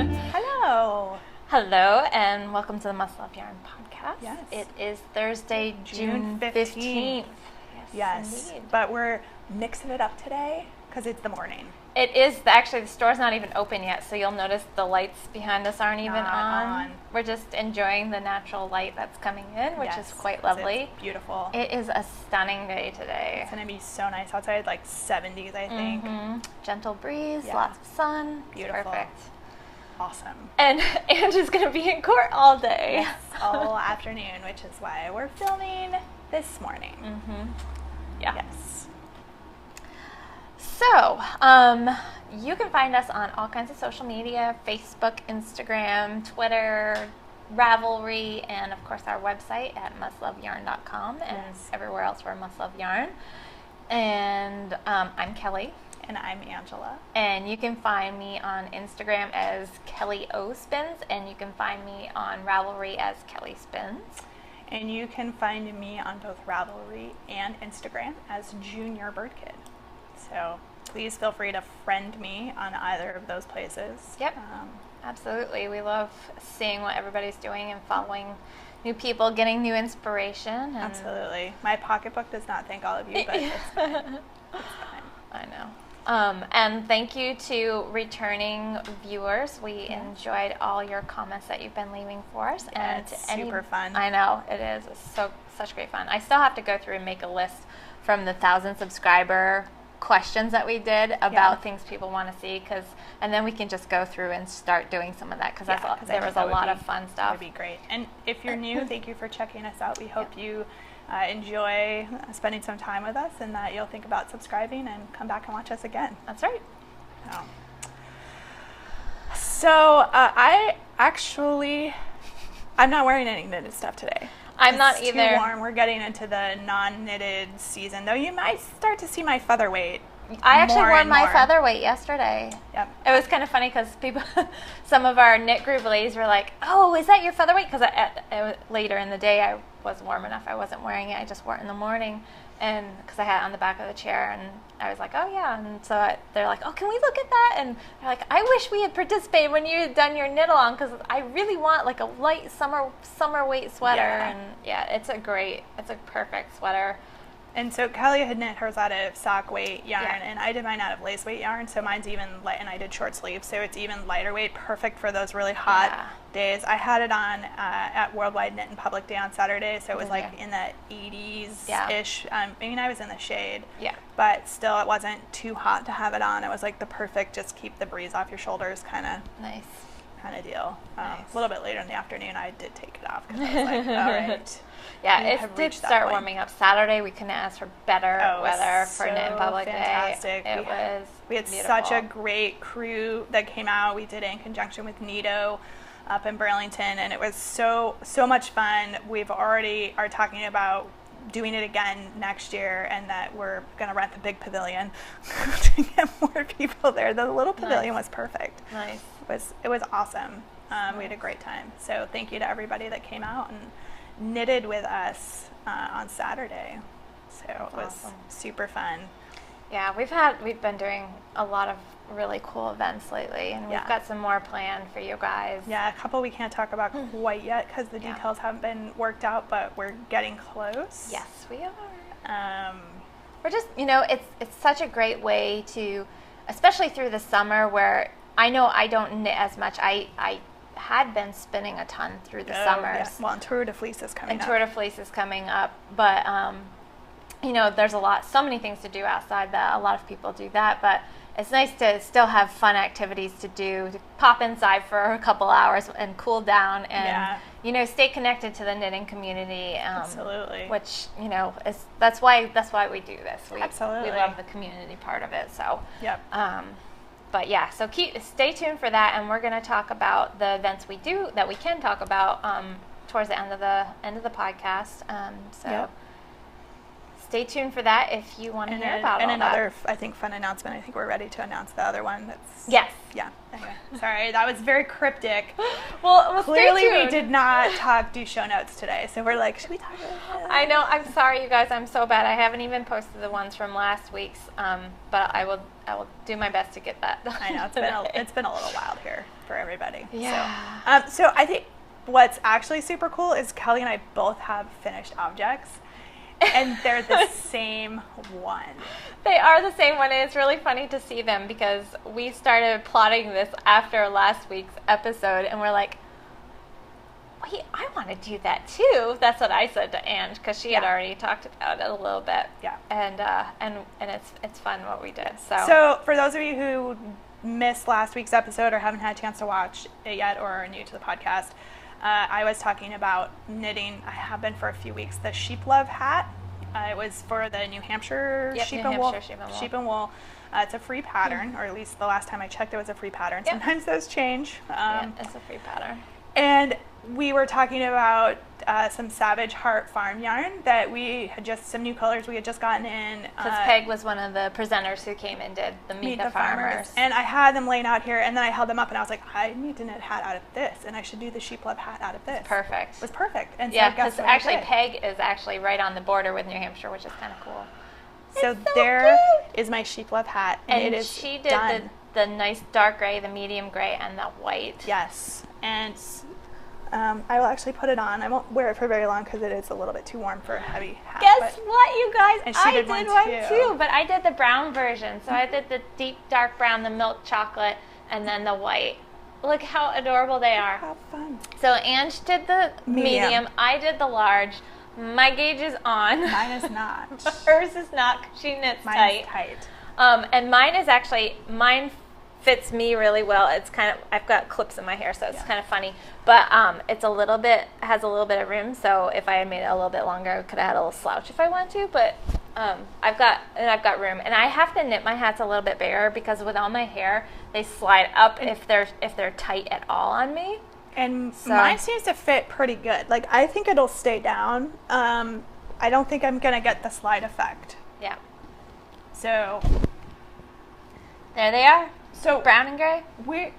Hello. Hello, and welcome to the Must Love Yarn podcast. Yes. It is Thursday, June 15th. Yes, indeed. but we're mixing it up today because it's the morning. It is, actually, the store's not even open yet, so you'll notice the lights behind us aren't even on. We're just enjoying the natural light that's coming in, which is quite lovely. It's beautiful. It is a stunning day today. It's going to be so nice outside, like 70s, I think. Mm-hmm. Gentle breeze, lots of sun. Beautiful. It's perfect. Awesome. And Andrew's going to be in court all day. Yes, all afternoon, which is why we're filming this morning. Mm-hmm. Yeah. Yes. So, you can find us on all kinds of social media, Facebook, Instagram, Twitter, Ravelry, and of course our website at mustloveyarn.com and everywhere else we're Must Love Yarn. And I'm Kelly. And I'm Angela. And you can find me on Instagram as Kelly O Spins, and you can find me on Ravelry as Kelly Spins. And you can find me on both Ravelry and Instagram as Junior Bird Kid. So please feel free to friend me on either of those places. Yep, absolutely. We love seeing what everybody's doing and following new people, getting new inspiration. And absolutely. My pocketbook does not thank all of you, but it's fine. It's fine. I know. And thank you to returning viewers. We enjoyed all your comments that you've been leaving for us. Yeah, and it's super fun. I know, it is. It's such great fun. I still have to go through and make a list from the 1,000 subscriber questions that we did about things people want to see, and then we can just go through and start doing some of that, because there was a lot of fun stuff. That would be great. And if you're new, thank you for checking us out. We hope you enjoy spending some time with us, and that you'll think about subscribing and come back and watch us again. That's right. So I'm not wearing any knitted stuff today. I'm not either. It's too warm. We're getting into the non-knitted season, though you might start to see my featherweight. I actually wore my featherweight yesterday. Yep. It was kind of funny because some of our knit group ladies were like, "Oh, is that your featherweight?" Because later in the day I was warm enough. I wasn't wearing it. I just wore it in the morning, and because I had it on the back of the chair, and I was like, "Oh yeah." And so they're like, "Oh, can we look at that?" And they're like, "I wish we had participated when you had done your knit along, because I really want like a light summer weight sweater." Yeah. And it's a perfect sweater. And so Kelly had knit hers out of sock weight yarn, and I did mine out of lace weight yarn, so mine's even light, and I did short sleeves, so it's even lighter weight, perfect for those really hot days. I had it on at Worldwide Knit and Public Day on Saturday, so it was like in the 80s-ish. I mean, I was in the shade, but still it wasn't too hot to have it on. It was like the perfect, just keep the breeze off your shoulders kind of deal. A little bit later in the afternoon, I did take it off because I was like, all right. Yeah, it did start warming up. Saturday, we couldn't ask for better weather for Knit and Public fantastic. Day. We had beautiful. Such a great crew that came out. We did it in conjunction with Nito up in Burlington, and it was so much fun. We've already are talking about doing it again next year, and that we're going to rent the big pavilion to get more people there. The little pavilion was perfect. Nice. It was awesome. We had a great time. So thank you to everybody that came out and knitted with us on Saturday. So it was super fun. Yeah, we've been doing a lot of really cool events lately, and we've got some more planned for you guys. Yeah, a couple we can't talk about quite yet because the details haven't been worked out, but we're getting close. Yes, we are. We're just, it's such a great way to, especially through the summer where I know I don't knit as much. I had been spinning a ton through the summers. Yeah. Well, and Tour de Fleece is coming up. But, there's so many things to do outside that. A lot of people do that, but it's nice to still have fun activities to do, to pop inside for a couple hours and cool down and, stay connected to the knitting community. Absolutely. Which, that's why we do this. Absolutely. We love the community part of it, so. Yep. But yeah, so stay tuned for that, and we're going to talk about the events we can talk about towards the end of the podcast. stay tuned for that if you want to hear about all and another, that. I think, fun announcement. I think we're ready to announce the other one. Yes. Yeah. Anyway, sorry, that was very cryptic. Well, clearly stay tuned. we did not do show notes today, so we're like, should we talk about that? I know. I'm sorry, you guys. I'm so bad. I haven't even posted the ones from last week's, but I will do my best to get that done. I know it's been a little wild here for everybody. Yeah. So I think what's actually super cool is Kelly and I both have finished objects, and they're the same one. They are the same one, and it's really funny to see them because we started plotting this after last week's episode, and we're like, wait, I want to do that too. That's what I said to Ange because she had already talked about it a little bit. Yeah. And it's fun what we did. So for those of you who missed last week's episode or haven't had a chance to watch it yet or are new to the podcast, I was talking about knitting. I have been for a few weeks. The sheep love hat. It was for the New Hampshire sheep and wool. It's a free pattern, or at least the last time I checked, it was a free pattern. Yep. Sometimes those change. It's a free pattern. And we were talking about some Savage Heart Farm yarn that we had some new colors we had just gotten in. Because Peg was one of the presenters who came and did the Meet the Farmers. And I had them laying out here, and then I held them up, and I was like, I need to knit a hat out of this, and I should do the sheep love hat out of this. Perfect. It was perfect. And yeah, so because actually Peg is actually right on the border with New Hampshire, which is kind of cool. So there is my sheep love hat, and it is she did done. the nice dark gray, the medium gray, and the white. Yes, and I will actually put it on. I won't wear it for very long because it is a little bit too warm for a heavy hat. Guess what, you guys? And she did one too. But I did the brown version. So I did the deep dark brown, the milk chocolate, and then the white. Look how adorable they are. How fun. So Ange did the medium. I did the large. My gauge is on. Mine is not. Hers is not. She knits tight. And mine fits me really well. It's kind of, I've got clips in my hair, so it's kind of funny. But it's has a little bit of rim, so if I had made it a little bit longer, I could have had a little slouch if I wanted to. But I've got room, and I have to knit my hats a little bit bigger because with all my hair, they slide up if they're tight at all on me. And mine seems to fit pretty good. Like, I think it'll stay down. I don't think I'm gonna get the slide effect. Yeah. So there they are. So brown and gray. We're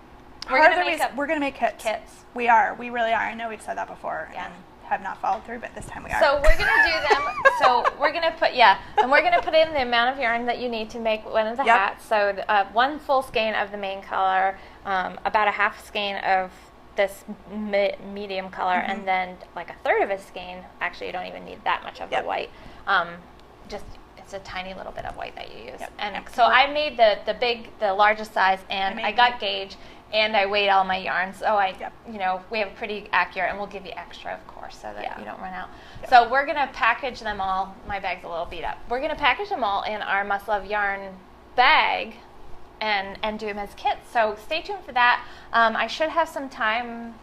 gonna make kits. We are. We really are. I know we've said that before and have not followed through, but this time we are. So we're gonna do them. So we're gonna put in the amount of yarn that you need to make one of the hats. So one full skein of the main color, about a half skein of this medium color, and then like a third of a skein. Actually, you don't even need that much of the white. It's a tiny little bit of white that you use. And so I made the largest size, and I got gauge, and I weighed all my yarn. So we have a pretty accurate, and we'll give you extra, of course, so that you don't run out. So we're gonna package them all. My bag's a little beat up. We're gonna package them all in our Must Love yarn bag, and do them as kits. So stay tuned for that. I should have some time,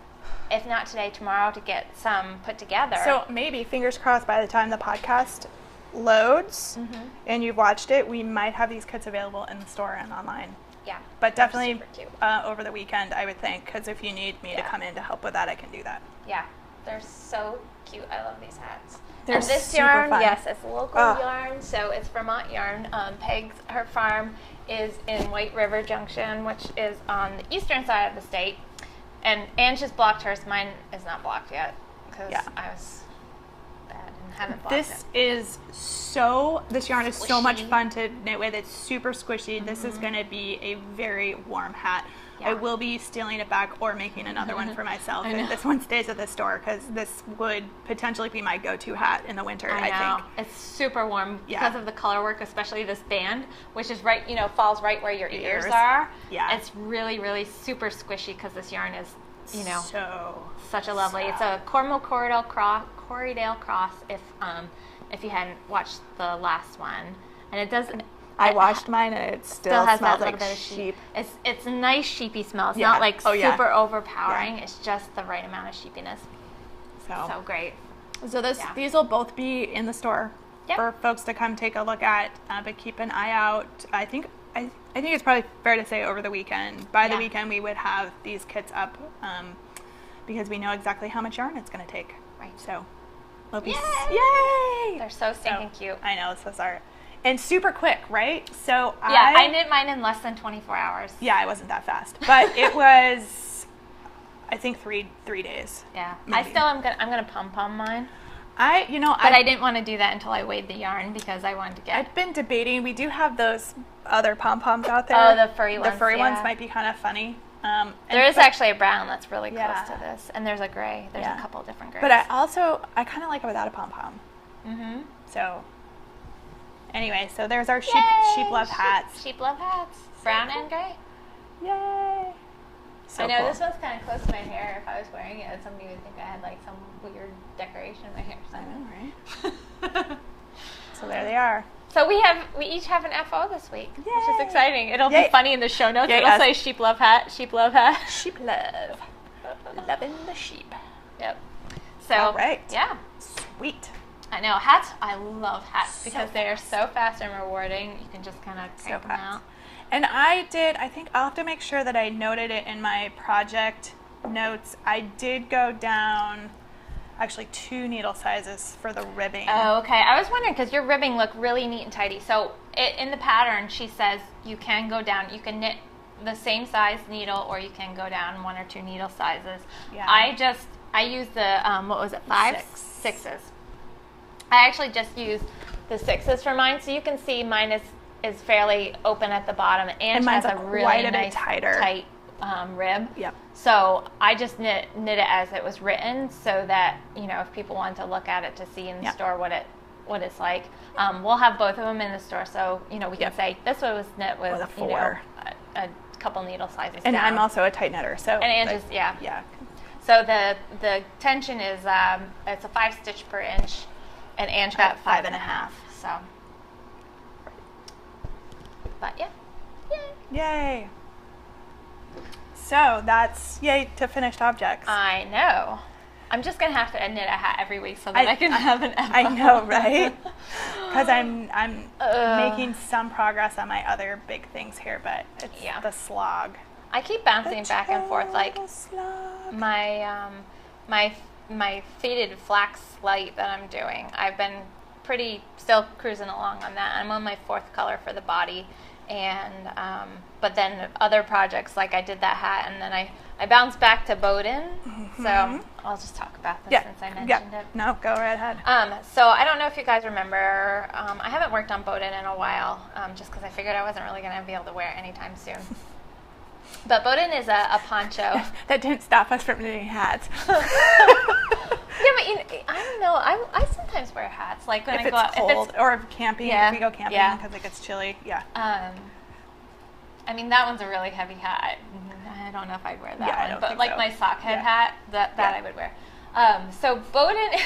if not today, tomorrow, to get some put together. So maybe, fingers crossed, by the time the podcast loads and you've watched it, we might have these kits available in the store and online. Yeah. But definitely over the weekend, I would think, because if you need me to come in to help with that, I can do that. Yeah. They're so cute. I love these hats. They're this super yarn, fun. yes, it's local yarn, so it's Vermont yarn. Peg's, her farm is in White River Junction, which is on the eastern side of the state. And Ange just blocked hers. Mine is not blocked yet because I was bad and haven't blocked it. This yarn is so much fun to knit with. It's super squishy. This is going to be a very warm hat. I will be stealing it back or making another one for myself if this one stays at the store, because this would potentially be my go-to hat in the winter, I think. It's super warm because of the color work, especially this band, which is right, falls right where your ears are. Yeah. It's really, really super squishy because this yarn is, such a lovely. It's a Cornwall Corriedale cross if you hadn't watched the last one. And it doesn't... I washed mine and it still has smells that like little bit of sheep. It's a nice sheepy smell. It's not like super overpowering. It's just the right amount of sheepiness. So great. So these will both be in the store for folks to come take a look at. But keep an eye out. I think it's probably fair to say over the weekend. By the weekend, we would have these kits up because we know exactly how much yarn it's going to take. Right. So It'll be Yay! yay! They're so stinking cute. I know, it's so sorry. And super quick, right? So I knit mine in less than 24 hours. Yeah, I wasn't that fast, but it was, I think 3 days. Yeah, maybe. I'm gonna pom mine. I didn't want to do that until I weighed the yarn because I wanted to get. I've been debating. We do have those other pom poms out there. Oh, the furry ones. The furry ones might be kind of funny. There is actually a brown that's really close to this, and there's a gray. There's a couple different grays. But I kind of like it without a pom pom. Mhm. So. Anyway, so there's our sheep love hats. Sheep love hats. Brown and gray. Yay! So I know cool. this one's kind of close to my hair. If I was wearing it, somebody would think I had like some weird decoration in my hair. I know, right? So there they are. So we each have an FO this week, which is exciting. It'll Yay. be funny in the show notes. Yay, It'll say sheep love hat, sheep love hat. Sheep love. Loving the sheep. Yep. So all right. Yeah. Sweet. I know hats. I love hats because So they are so fast and rewarding. You can just kind of crank them out. And I think I'll have to make sure that I noted it in my project notes. I did go down actually 2 needle sizes for the ribbing. Oh, okay. I was wondering because your ribbing looked really neat and tidy. So in the pattern, she says you can go down. You can knit the same size needle, or you can go down 1 or 2 needle sizes. Yeah. I used the what was it? 5? 6s. I actually just used the 6s for mine, so you can see mine is fairly open at the bottom, and mine's has a really quite a bit nice tight rib. Yep. So I just knit it as it was written, so that if people want to look at it to see in the store what it's like. We'll have both of them in the store, so we can say this one was knit with a 4, a couple needle sizes and down. I'm also a tight knitter, so and Ange is yeah. So the tension is it's a 5 stitch per inch. And Ange got 5.5, so. But yeah, yay! So that's yay to finished objects. I know. I'm just gonna have to knit a hat every week so that I can have an FO. I know, right? Because I'm making some progress on my other big things here, but it's the slog. I keep bouncing back and forth like slog. my faded flax light that I'm doing. I've been still cruising along on that. I'm on my 4th color for the body, and but then other projects, like I did that hat, and then I bounced back to Bowden. Mm-hmm. So I'll just talk about this since I mentioned it. No, go right ahead. So I don't know if you guys remember, I haven't worked on Bowden in a while, just because I figured I wasn't really going to be able to wear it anytime soon. But Bowden is a poncho. That didn't stop us from knitting hats. Yeah, but I don't know. I sometimes wear hats, like when if I go it's out, cold, or camping. Yeah, if we go camping because it gets chilly. Yeah. I mean, that one's a really heavy hat. I don't know if I'd wear that one, I don't but think like so. my sock head hat, that I would wear. So Bowden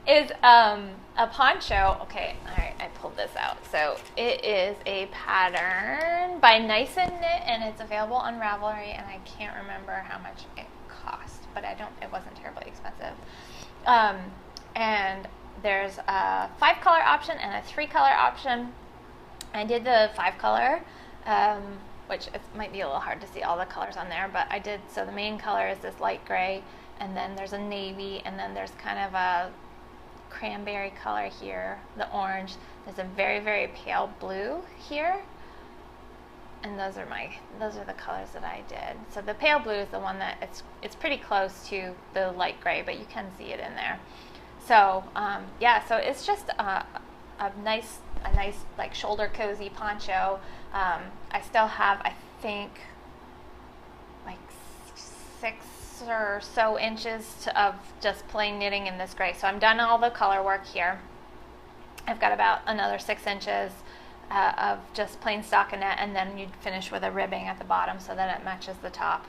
is a poncho. Okay, all right, I pulled this out. So it is a pattern by Nice and Knit, and it's available on Ravelry, and I can't remember how much it cost, but it wasn't terribly expensive. And there's a 5-color option and a 3-color option. I did the 5-color, which it might be a little hard to see all the colors on there, but I did. So the main color is this light gray, and then there's a navy, and then there's kind of a cranberry color here, the orange. There's a very, very pale blue here, and those are the colors that I did. So the pale blue is the one that it's pretty close to the light gray, but you can see it in there. So so it's just a nice like shoulder cozy poncho. I still have, I think, like 6 or so inches of just plain knitting in this gray. So I'm done all the color work here. I've got about another 6 inches of just plain stockinette, and then you'd finish with a ribbing at the bottom so that it matches the top,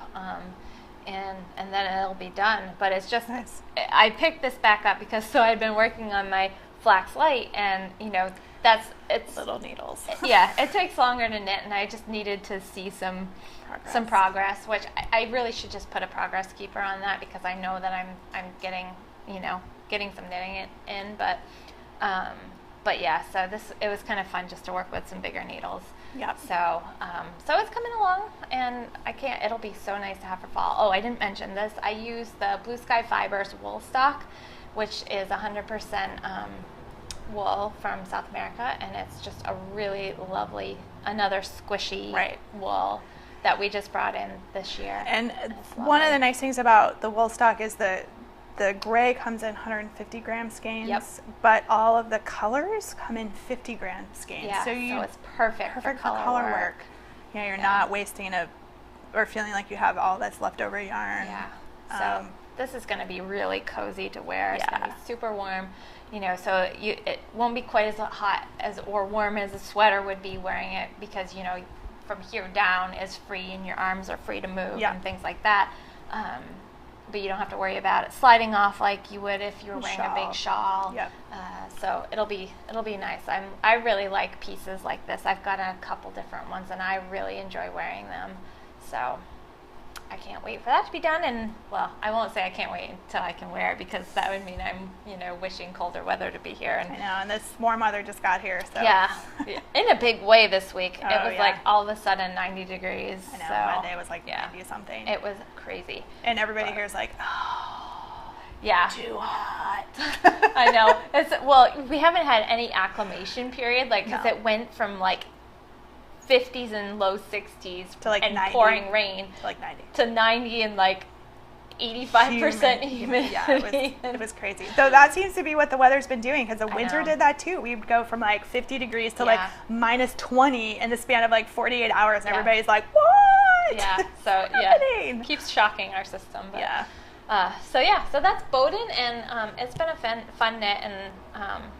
and then it'll be done. But it's just nice. I picked this back up because I'd been working on my flax light, and it's little needles. It takes longer to knit, and I just needed to see some progress, which I really should just put a progress keeper on that, because I know that I'm getting some knitting in, but yeah, so it was kind of fun just to work with some bigger needles. Yep. So it's coming along, and it'll be so nice to have for fall. Oh, I didn't mention this. I use the Blue Sky Fibers wool stock, which is 100% wool from South America, and it's just a really lovely, another squishy wool that we just brought in this year. And one of the nice things about the wool stock is the gray comes in 150 gram skeins, but all of the colors come in 50 gram skeins. Yeah, so it's perfect for color work. You know, you're not wasting or feeling like you have all that's leftover yarn. Yeah. So this is going to be really cozy to wear. It's going to be super warm. You know, so it won't be quite as hot or warm as a sweater would be wearing it, because, you know, from here down is free and your arms are free to move and things like that. But you don't have to worry about it sliding off like you would if you were wearing a big shawl. Yep. So it'll be nice. I really like pieces like this. I've got a couple different ones and I really enjoy wearing them. So I can't wait for that to be done. And well, I won't say I can't wait until I can wear it, because that would mean I'm, you know, wishing colder weather to be here. And I know, and this warm weather just got here. So yeah, in a big way this week. It was like all of a sudden 90 degrees. I know, so, Monday was like 90 something. It was crazy. And everybody here is like, oh, too hot. I know. We haven't had any acclimation period, like, because it went from like 50s and low 60s to like and 90, pouring rain to like 90 to 90 and like 85% humidity. Yeah, it was crazy. So that seems to be what the weather's been doing, because the winter did that too. We would go from like 50 degrees to like minus 20 in the span of like 48 hours, and everybody's like, what? Yeah, so happening? Keeps shocking our system. But, so that's Bowden, and it's been a fun knit, and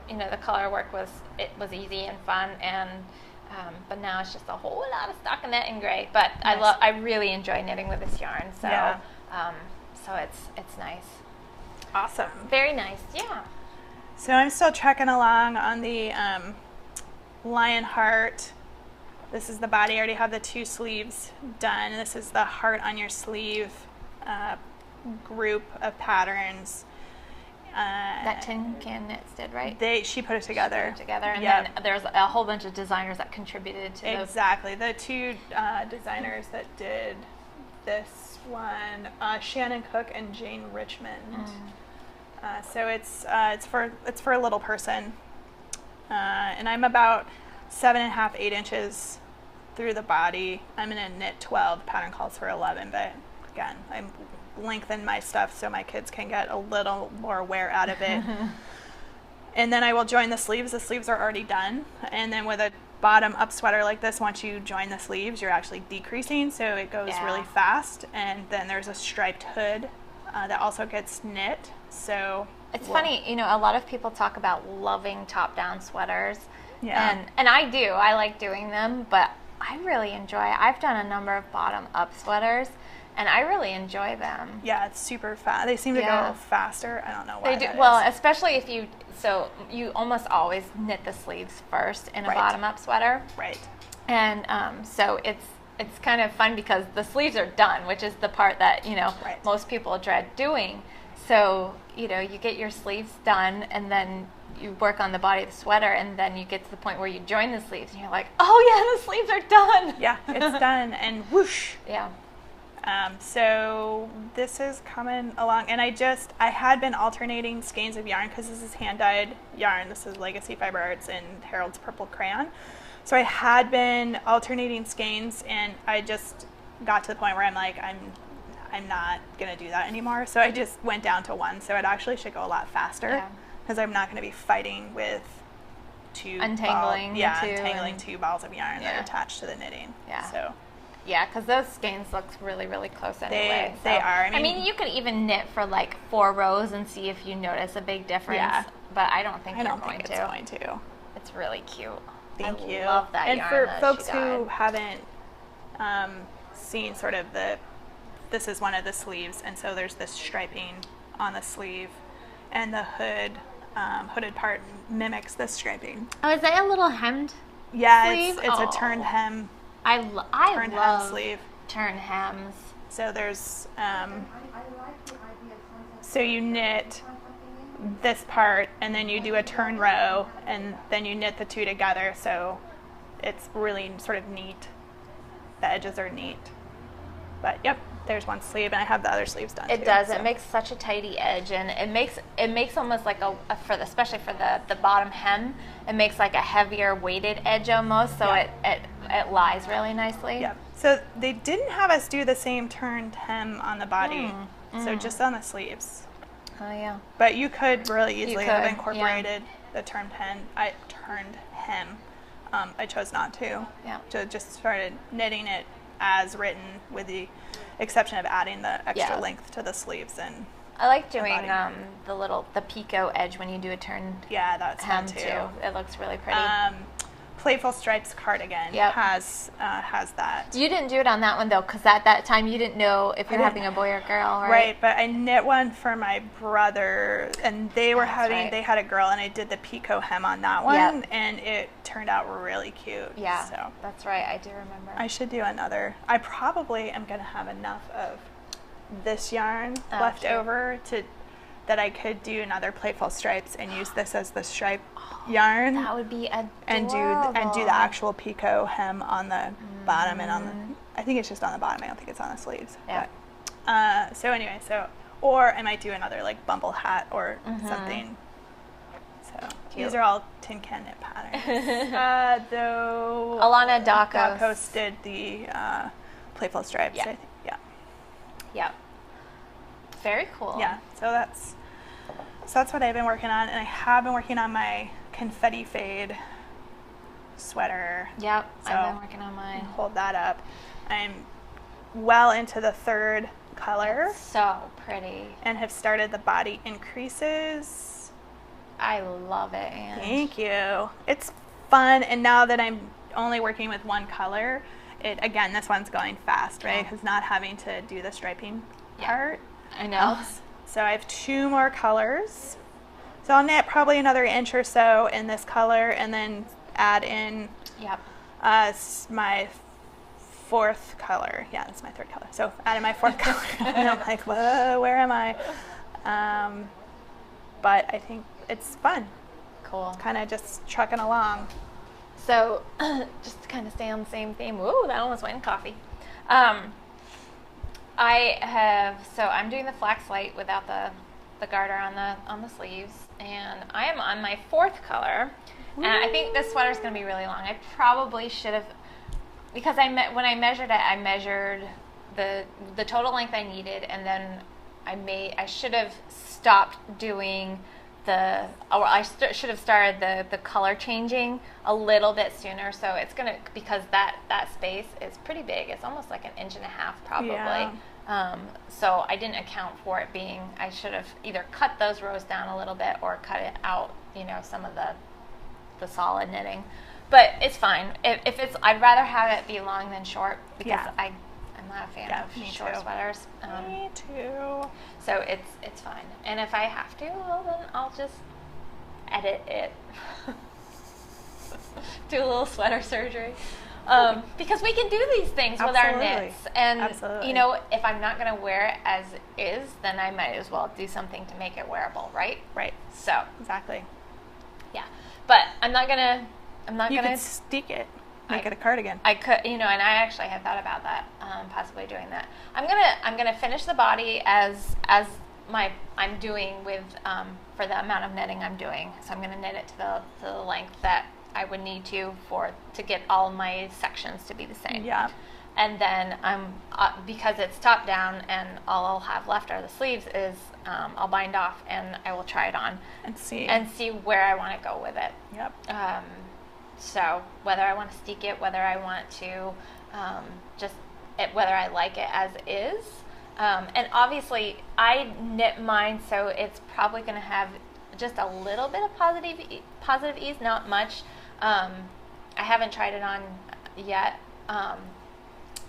you know, the color work was easy and fun, and but now it's just a whole lot of stockinette in gray. But nice. I really enjoy knitting with this yarn. So so it's nice. Awesome. Very nice. Yeah. So I'm still trekking along on the Lionheart. This is the body. I already have the 2 sleeves done. This is the heart on your sleeve group of patterns. That Tin Can Knits did, right? She put it together. And then there's a whole bunch of designers that contributed to those. Exactly. The 2 designers that did this one, Shannon Cook and Jane Richmond. So it's for a little person, and I'm about 7.5, 8 inches through the body. I'm gonna knit 12. The pattern calls for 11, but again, I'm lengthen my stuff so my kids can get a little more wear out of it. And then I will join the sleeves. The sleeves are already done. And then with a bottom up sweater like this, once you join the sleeves, you're actually decreasing, so it goes really fast. And then there's a striped hood that also gets knit. So it's funny, you know, a lot of people talk about loving top-down sweaters. Yeah. And I do. I like doing them, but I really enjoy it. I've done a number of bottom-up sweaters, and I really enjoy them. Yeah, it's super fast. They seem to go faster. I don't know why. They do. Well, especially if you almost always knit the sleeves first in a bottom-up sweater. Right. And so it's kind of fun because the sleeves are done, which is the part that, you know, most people dread doing. So, you know, you get your sleeves done, and then you work on the body of the sweater, and then you get to the point where you join the sleeves, and you're like, oh yeah, the sleeves are done. Yeah, it's done, and whoosh. Yeah. So this is coming along, and I had been alternating skeins of yarn, because this is hand-dyed yarn. This is Legacy Fiber Arts and Harold's Purple Crayon. So I had been alternating skeins, and I just got to the point where I'm like, I'm not going to do that anymore. So I just went down to 1. So it actually should go a lot faster, because I'm not going to be fighting with untangling 2 balls of yarn that are attached to the knitting. Yeah. So. Yeah, because those skeins look really, really close anyway. They are. I mean, you could even knit for like 4 rows and see if you notice a big difference. Yeah. But I don't think it's going to. It's really cute. Thank you. I love that and yarn. And for folks who haven't seen sort of this is one of the sleeves, and so there's this striping on the sleeve, and the hooded part mimics this striping. Oh, is that a little hemmed sleeve? It's a turned hem. I love hem sleeve. Turn hems. So there's so you knit this part, and then you do a turn row, and then you knit the 2 together. So it's really sort of neat. The edges are neat. But yep, there's one sleeve, and I have the other sleeves done. It too, does. so. It makes such a tidy edge, and it makes almost like especially for the bottom hem, it makes like a heavier weighted edge almost, so it lies really nicely. Yeah. So they didn't have us do the same turned hem on the body, so just on the sleeves. Oh yeah. But you could really easily have could, incorporated the turned hem. I chose not to. Yeah. So just started knitting it as written, with the exception of adding the extra length to the sleeves. And I like doing the picot edge when you do a turned that's hem fun too. It looks really pretty. Playful Stripes cardigan has that. You didn't do it on that one though, because at that time you didn't know if you were having a boy or girl, right? Right, but I knit one for my brother, and they had a girl, and I did the picot hem on that one, and it turned out really cute. Yeah, so that's right. I do remember. I should do another. I probably am going to have enough of this yarn left over that I could do another Playful Stripes and use this as the stripe yarn. That would be adorable. And do the actual picot hem on the bottom and on the. I think it's just on the bottom. I don't think it's on the sleeves. Yeah. But, so anyway, or I might do another like bumble hat or something. So Cute. these are all Tin Can knit patterns. Though Alana Dacos did the Playful Stripes. Yeah. I think. Yeah. Yeah. Very cool. Yeah. So that's what I've been working on, and I have been working on my confetti fade sweater. Yep. So I've been working on mine. Hold that up. I'm well into the third color. So pretty. And have started the body increases. I love it, Anne. Thank you. It's fun, and now that I'm only working with one color, again, this one's going fast, right? Because not having to do the striping part. I know. So I have 2 more colors. So I'll knit probably another inch or so in this color, and then add in my 4th color. Yeah, that's my 3rd color. So add in my 4th color. And I'm like, whoa, where am I? But I think it's fun. Cool. Kind of just trucking along. So just to kind of stay on the same theme. Whoa, that almost went in coffee. I'm doing the flax light without the garter on the sleeves, and I am on my 4th color. And I think this sweater is going to be really long. I probably should have, because when I measured it, I measured the total length I needed, and then I should have stopped doing should have started the color changing a little bit sooner. So it's gonna, because that space is pretty big. It's almost like 1.5 inches probably. Yeah. So I didn't account for it being. I should have either cut those rows down a little bit or cut it out. Some of the solid knitting. But it's fine. If it's, I'd rather have it be long than short, because I'm not a fan of short sweaters. Me too. So it's fine. And if I have to, well, then I'll just edit it. Do a little sweater surgery. Because we can do these things with our knits. And, if I'm not going to wear it as is, then I might as well do something to make it wearable, right? Right. So. Exactly. Yeah. But I'm not going to. You could steek it. Make it a cardigan. I could, and I actually had thought about that, possibly doing that. I'm gonna finish the body as I'm doing with for the amount of knitting I'm doing. So I'm gonna knit it to the length that I would need to get all my sections to be the same. Yeah. And then because it's top down, and all I'll have left are the sleeves, is I'll bind off and I will try it on and see where I want to go with it. Yep. So whether I want to steek it, whether I want to whether I like it as is. And obviously I knit mine, so it's probably going to have just a little bit of positive ease, not much. I haven't tried it on yet.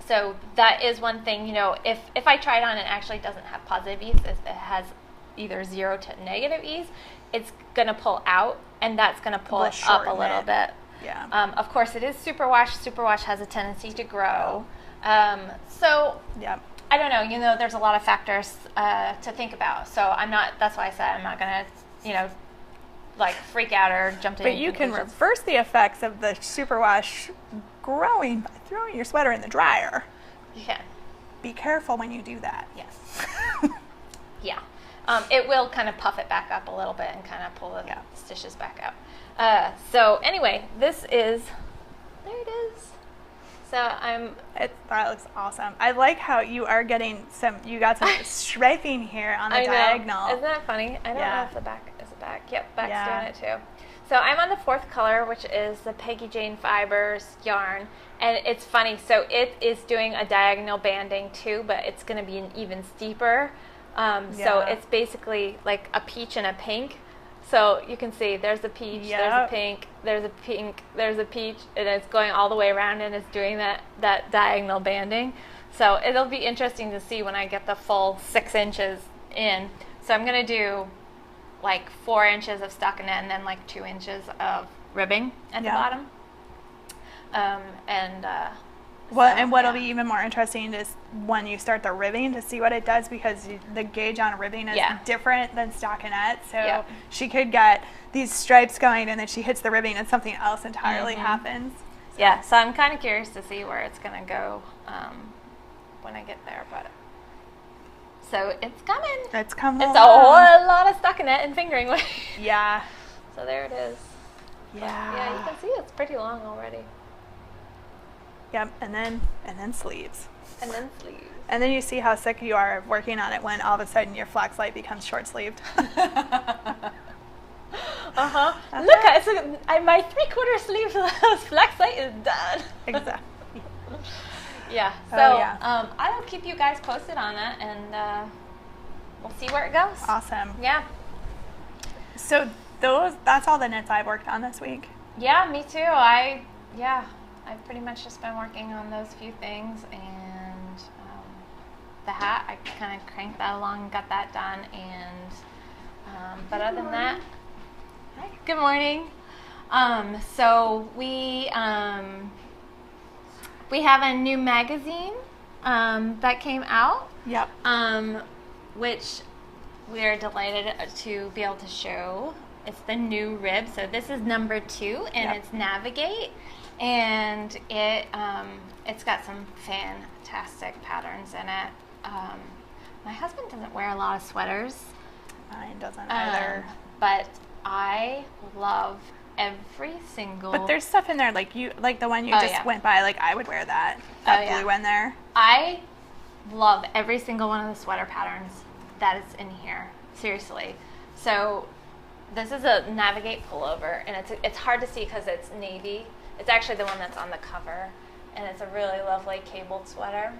So that is one thing, if I try it on and it actually doesn't have positive ease, if it has either 0 to negative ease, it's going to pull out, and that's going to pull it up a little bit. Yeah. Of course, it is superwash. Superwash has a tendency to grow. So yeah. I don't know. There's a lot of factors to think about. So that's why I said I'm not going to, freak out or jump to any But you can conclusions. reverse the effects of the superwash growing by throwing your sweater in the dryer. You can. be careful when you do that. Yes. Yeah. It will kind of puff it back up a little bit and kind of pull the stitches back out. So anyway, there it is. So that looks awesome. I like how you got some striping here on the diagonal. Isn't that funny? I don't know if the back is the back. Yep, back's doing it too. So I'm on the 4th color, which is the Peggy Jane Fibers yarn. And it's funny, so it is doing a diagonal banding too, but it's going to be an even steeper. So it's basically like a peach and a pink. So you can see there's a peach, there's a pink, there's a pink, there's a peach, and it's going all the way around and it's doing that diagonal banding. So it'll be interesting to see when I get the full 6 inches in. So I'm going to do like 4 inches of stockinette and then like 2 inches of ribbing at the bottom. What'll be even more interesting is when you start the ribbing to see what it does, because the gauge on ribbing is different than stockinette. So she could get these stripes going and then she hits the ribbing and something else entirely happens. So. Yeah, so I'm kind of curious to see where it's going to go when I get there. But so it's coming. It's coming. It's a whole lot of stockinette and fingering weight. Yeah. So there it is. Yeah. But, yeah, you can see it's pretty long already. Yep, and then sleeves. And then sleeves. And then you see how sick you are of working on it when all of a sudden your flax light becomes short-sleeved. Look, my 3/4 sleeve flax light is done. Exactly. Yeah. So I'll keep you guys posted on that, and we'll see where it goes. Awesome. Yeah. So that's all the knits I've worked on this week. Yeah, me too. I've pretty much just been working on those few things, and the hat, I kind of cranked that along and got that done, and but other than that, good morning. So we have a new magazine that came out. Yep. Which we are delighted to be able to show. It's the new rib. So this is number 2, and it's Navigate. And it's got some fantastic patterns in it. My husband doesn't wear a lot of sweaters. Mine doesn't either. But I love every single. But there's stuff in there like the one you just went by. Like I would wear that blue one there. I love every single one of the sweater patterns that is in here. Seriously. So this is a Navigate pullover, and it's hard to see because it's navy. It's actually the one that's on the cover, and it's a really lovely cabled sweater.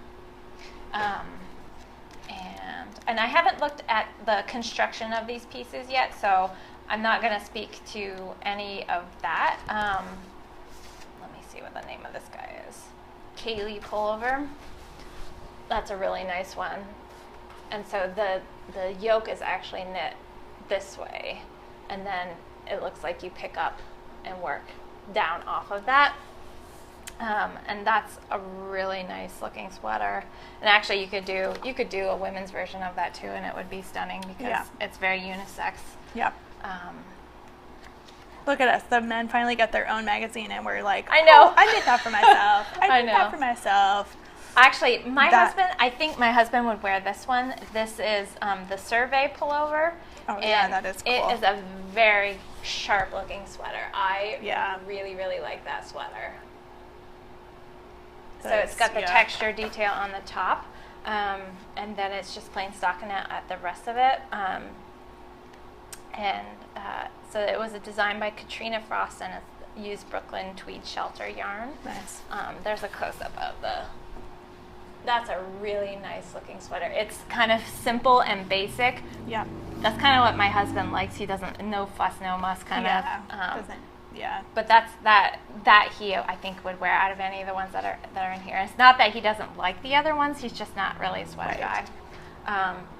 And I haven't looked at the construction of these pieces yet, so I'm not going to speak to any of that. Let me see what the name of this guy is. Kaylee pullover. That's a really nice one. And so the yoke is actually knit this way, and then it looks like you pick up and work down off of that, and that's a really nice looking sweater. And actually you could do a women's version of that too, and it would be stunning because it's very unisex. Yep. Look at us, the men finally got their own magazine, and we're like, I know, I did that for myself. I did that for myself. Actually, I think my husband would wear this one. This is the Survey pullover. Oh, yeah, that is cool. It is a very sharp looking sweater. I really, really like that sweater. So it's got the texture detail on the top, and then it's just plain stockinette at the rest of it. So it was a design by Katrina Frost, and it used Brooklyn tweed shelter yarn. Nice. There's a close-up of that's a really nice looking sweater. It's kind of simple and basic. Yeah. That's kind of what my husband likes. He doesn't, no fuss, no muss kind of. But that he, I think, would wear out of any of the ones that are in here. It's not that he doesn't like the other ones. He's just not really a sweater guy.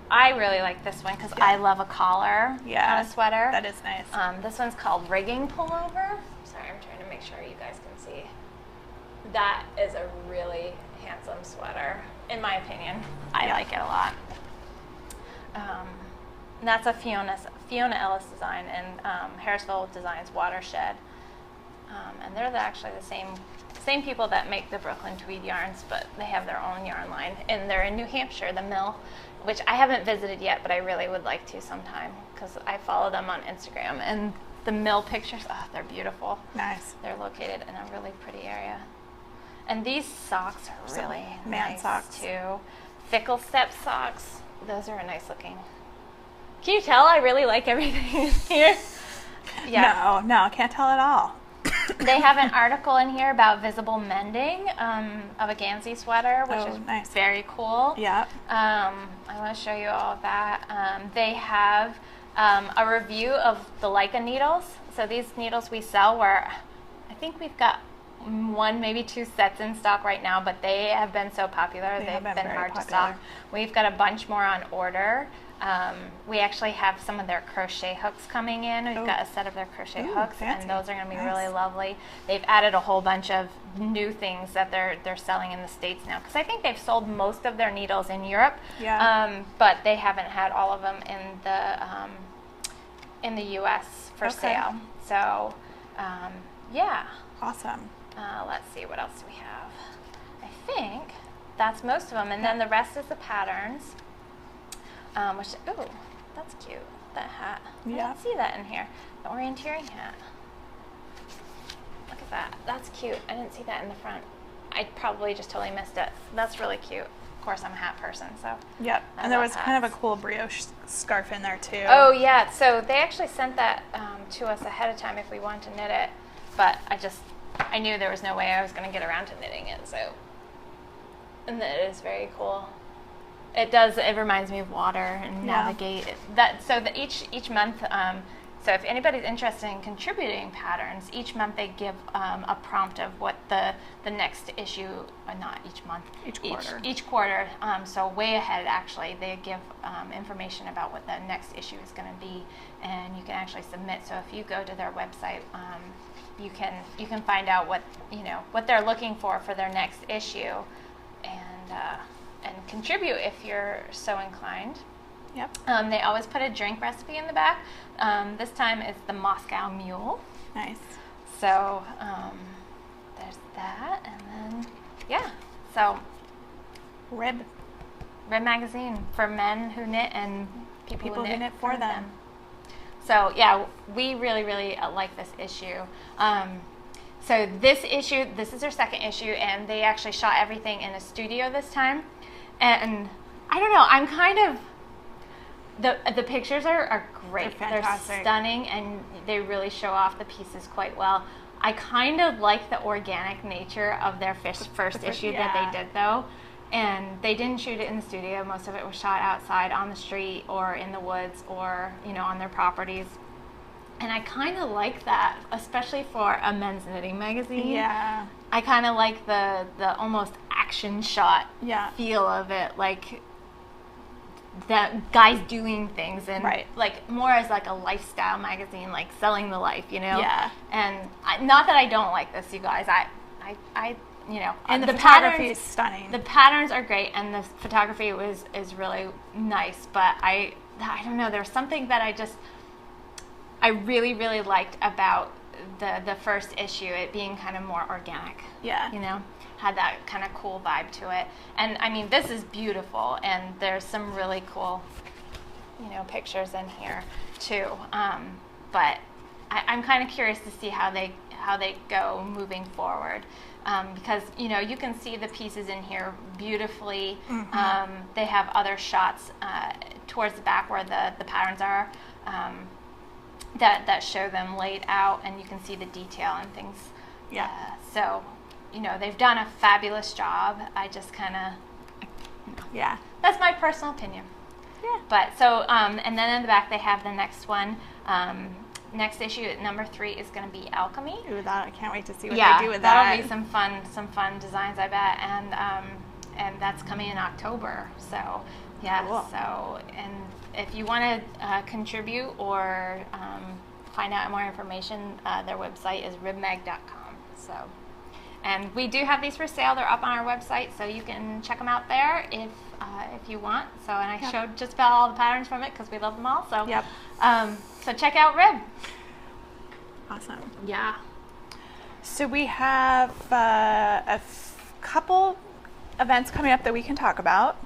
I really like this one because I love a collar on a sweater. That is nice. This one's called Rigging Pullover. Sorry, I'm trying to make sure you guys can see. That is a really handsome sweater, in my opinion. I like it a lot. That's a Fiona Ellis design, and Harrisville Designs Watershed. And they're actually the same people that make the Brooklyn tweed yarns, but they have their own yarn line, and they're in New Hampshire, the mill, which I haven't visited yet, but I really would like to sometime because I follow them on Instagram, and the mill pictures, they're beautiful. Nice. They're located in a really pretty area. And these socks are really man nice socks too. Fickle step socks. Those are nice looking. Can you tell I really like everything here? Yeah. No, can't tell at all. They have an article in here about visible mending of a Gansey sweater, which is nice. very cool. Yeah. I want to show you all of that. They have a review of the Leica needles. So these needles we sell, where I think we've got one, maybe two sets in stock right now, but they have been so popular. They've been hard to stock. We've got a bunch more on order. We actually have some of their crochet hooks coming in. We've got a set of their crochet hooks, fancy. and those are going to be really lovely. They've added a whole bunch of new things that they're selling in the States now, because I think they've sold most of their needles in Europe, but they haven't had all of them in the U.S. for sale. So, yeah. Awesome. Let's see, what else do we have? I think that's most of them, and then the rest is the patterns. Which, ooh, that's cute, that hat. I didn't see that in here. The orienteering hat. Look at that. That's cute. I didn't see that in the front. I probably just totally missed it. That's really cute. Of course, I'm a hat person, so. Yep. And there was kind of a cool brioche scarf in there, too. Oh, yeah. So they actually sent that to us ahead of time if we wanted to knit it. But I knew there was no way I was going to get around to knitting it, so. And it is very cool. It does. It reminds me of water and navigate. So each month. So if anybody's interested in contributing patterns, each month they give a prompt of what the next issue. Not each month. Each quarter. So way ahead, actually, they give information about what the next issue is going to be, and you can actually submit. So if you go to their website, you can find out what they're looking for their next issue, and contribute if you're so inclined. Yep. They always put a drink recipe in the back. This time it's the Moscow Mule. Nice. So there's that, and then so Rib magazine for men who knit and people who knit for them. So we really like this issue. So this issue, this is their second issue, and they actually shot everything in a studio this time. And I don't know, I'm kind of, the pictures are great. They're stunning, and they really show off the pieces quite well. I kind of like the organic nature of their first issue that they did, though. And they didn't shoot it in the studio. Most of it was shot outside on the street or in the woods or, on their properties. And I kind of like that, especially for a men's knitting magazine. Yeah. I kind of like the almost action shot feel of it, like that guys doing things, and like more as like a lifestyle magazine, like selling the life, Yeah. And not that I don't like this, you guys. I and the photography is stunning. The patterns are great, and the photography is really nice. But I don't know. There's something that I really liked about the first issue, it being kind of more organic. Yeah. Had that kind of cool vibe to it. And I mean, this is beautiful, and there's some really cool, pictures in here too. But I'm kind of curious to see how they go moving forward. Because you can see the pieces in here beautifully. Mm-hmm. They have other shots towards the back where the patterns are that show them laid out, and you can see the detail and things. Yeah. So they've done a fabulous job. I just kind of that's my personal opinion. Yeah. But so and then in the back they have the next one. Next issue at number 3 is going to be Alchemy. Ooh, I can't wait to see what they do with that. That'll be some fun designs, I bet, and that's coming in October. So cool. So and if you want to contribute or find out more information, their website is ribmag.com. So, and we do have these for sale. They're up on our website, so you can check them out there if you want. So, and I showed just about all the patterns from it because we love them all. So, so check out Rib. Awesome. Yeah. So we have couple events coming up that we can talk about.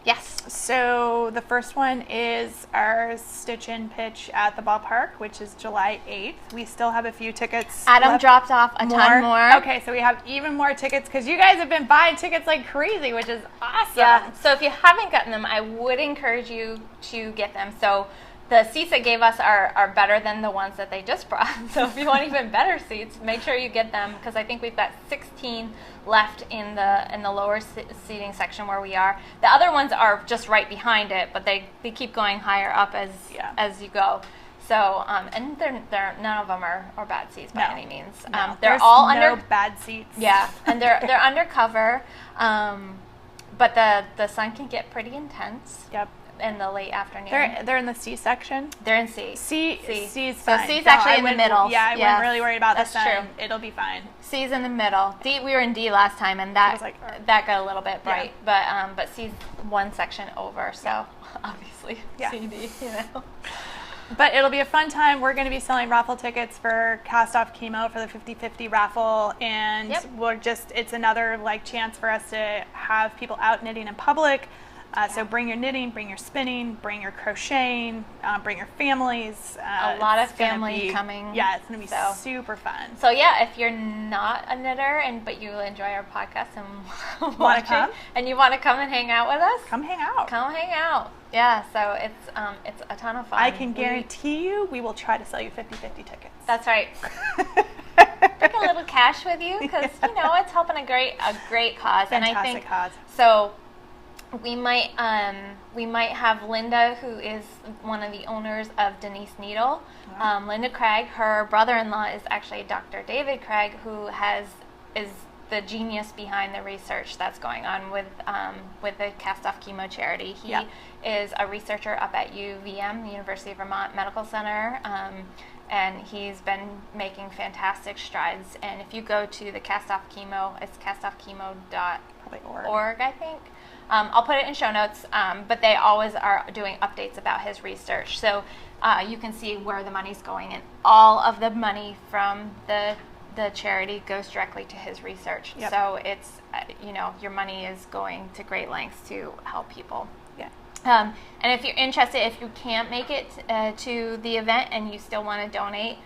Yes. So the first one is our Stitch-In pitch at the ballpark, which is July 8th. We still have a few tickets. Adam dropped off a ton more. Okay, so we have even more tickets because you guys have been buying tickets like crazy, which is awesome. Yeah. So if you haven't gotten them, I would encourage you to get them. So the seats they gave us are better than the ones that they just brought. So if you want even better seats, make sure you get them, because I think we've got 16 left in the lower seating section where we are. The other ones are just right behind it, but they keep going higher up as you go. So and they're none of them are bad seats by any means. No. They're all no under bad seats. Yeah, and they're undercover. But the sun can get pretty intense. Yep. In the late afternoon. They're in the C section. They're in C. C's fine. So C's actually in the middle. Yeah, I wasn't really worried about the sun. That's true. It'll be fine. C's in the middle. D, we were in D last time, and that got a little bit bright. Yeah. But C's one section over, so obviously C, D, you know. But it'll be a fun time. We're going to be selling raffle tickets for Cast Off Chemo for the 50/50 raffle, and it's another chance for us to have people out knitting in public. So bring your knitting, bring your spinning, bring your crocheting, bring your families. A lot of family coming. Yeah, it's going to be super fun. So if you're not a knitter but you enjoy our podcast and want to come, and you want to come and hang out with us, come hang out. Come hang out. Yeah, so it's a ton of fun. I can guarantee you we will try to sell you 50/50 tickets. That's right. Take a little cash with you, because it's helping a great cause. Fantastic and I think cause. So we might have Linda, who is one of the owners of Denise Needle. Wow. Linda Craig, her brother-in-law is actually Dr. David Craig, who is the genius behind the research that's going on with the Cast Off Chemo charity. He is a researcher up at UVM, the University of Vermont Medical Center, and he's been making fantastic strides. And if you go to the Cast Off Chemo, it's castoffchemo.org, I think. I'll put it in show notes, but they always are doing updates about his research. So you can see where the money's going, and all of the money from the charity goes directly to his research. Yep. So it's, your money is going to great lengths to help people. Yeah. And if you're interested, if you can't make it to the event and you still want to donate,